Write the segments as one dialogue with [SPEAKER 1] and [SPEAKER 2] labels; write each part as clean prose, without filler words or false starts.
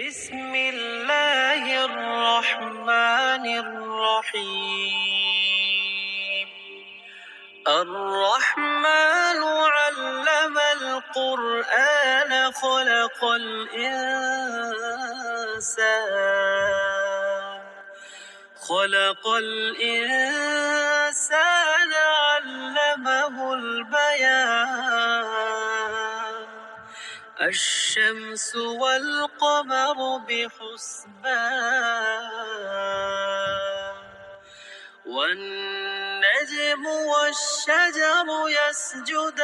[SPEAKER 1] بسم الله الرحمن الرحيم. الرحمن علم القرآن خلق الإنسان علمه البيان. الشمس والقمر بحسبان والنجم والشجر يسجدان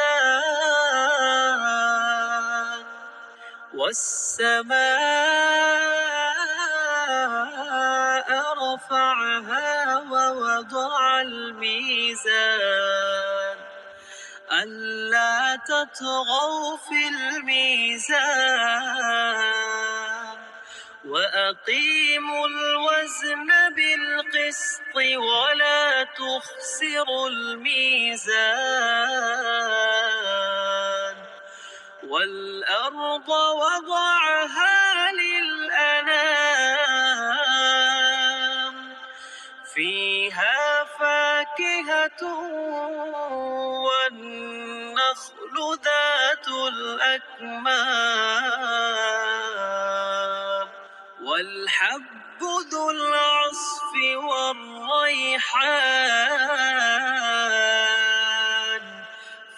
[SPEAKER 1] والسماء رفعها ووضع الميزان ألا تطغوا في الميزان وأقيموا الوزن بالقسط ولا تخسروا الميزان والأرض وضعها للأنام فيها فاكهة والنخل ذات الأكمام والحب ذو العصف والريحان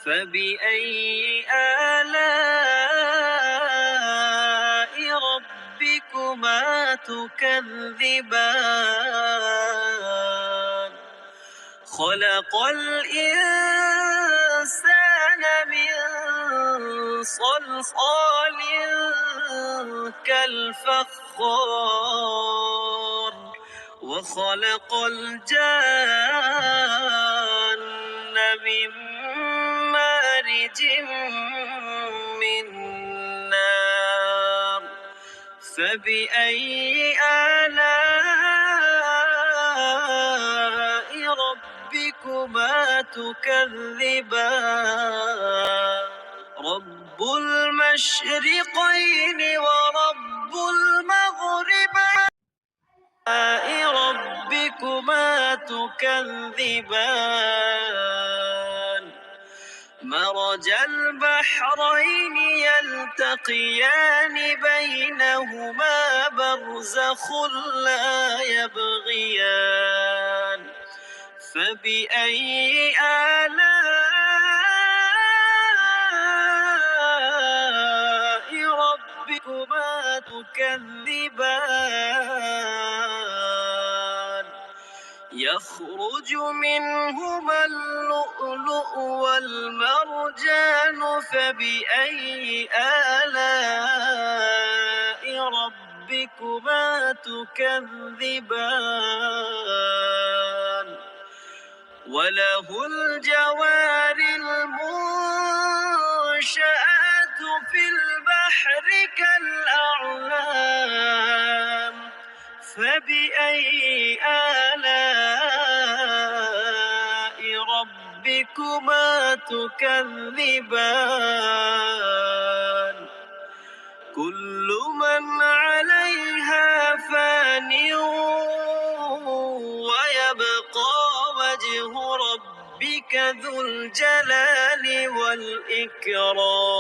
[SPEAKER 1] فبأي آلاء ربكما تكذبان خلق الإنسان من صلصال كالفخار وخلق الجان من مارج من نار فبأي آلاء ربكما تكذبان رب المشرقين ورب المغربين ربكما تكذبان مرج البحرين يلتقيان بينهما برزخ لا يبغيان فبأي آلاء ربكما تكذبان يخرج منهما اللؤلؤ والمرجان فبأي آلاء ربكما تكذبان وله الجوار المنشآت في البحر كالأعلام فبأي آلاء ربكما تكذبان كل من عليها فان ويبقى وجه ربك ذو الجلال والإكرام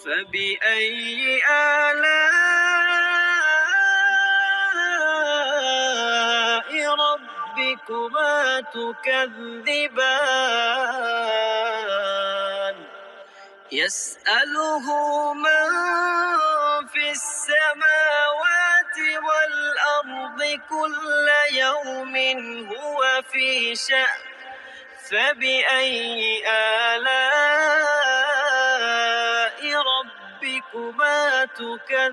[SPEAKER 1] فبأي آلاء ربكما تكذبان يسأله من في السماوات والأرض كل يوم هو في شأن فبأي آلاء ربكما تكذبان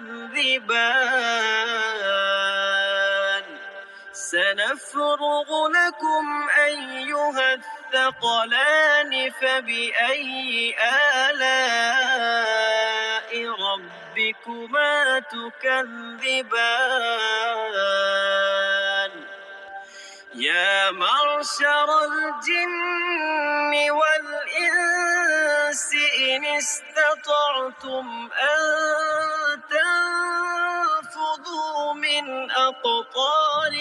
[SPEAKER 1] سنفرغ لكم أيها الثقلان فبأي آلاء ربكما تكذبان يا معشر الجن والإنس إن استطعتم أن أقطار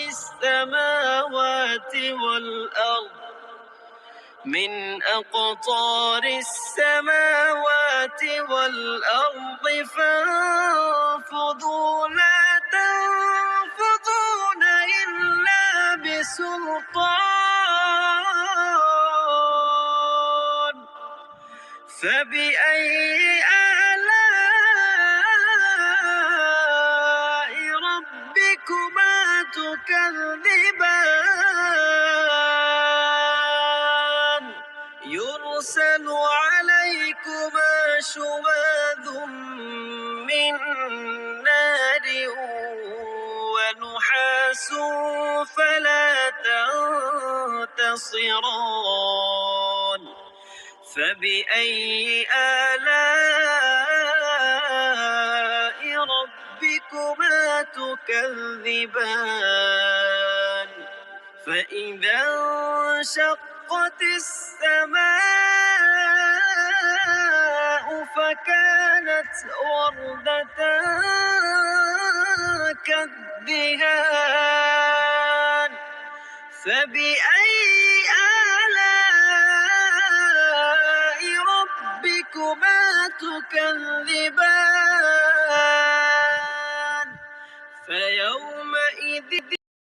[SPEAKER 1] السماوات والأرض فانفضوا لا تنفضون إلا بسلطان فبأي آلاء ربكما تكذبان يرسل عليكما شواظ من نار ونحاس فلا تنتصران فبأي آلاء ربكما تكذبان فإذا انشقت السماء فكانت وردة كالدهان فبأي آلاء ربكما تكذبان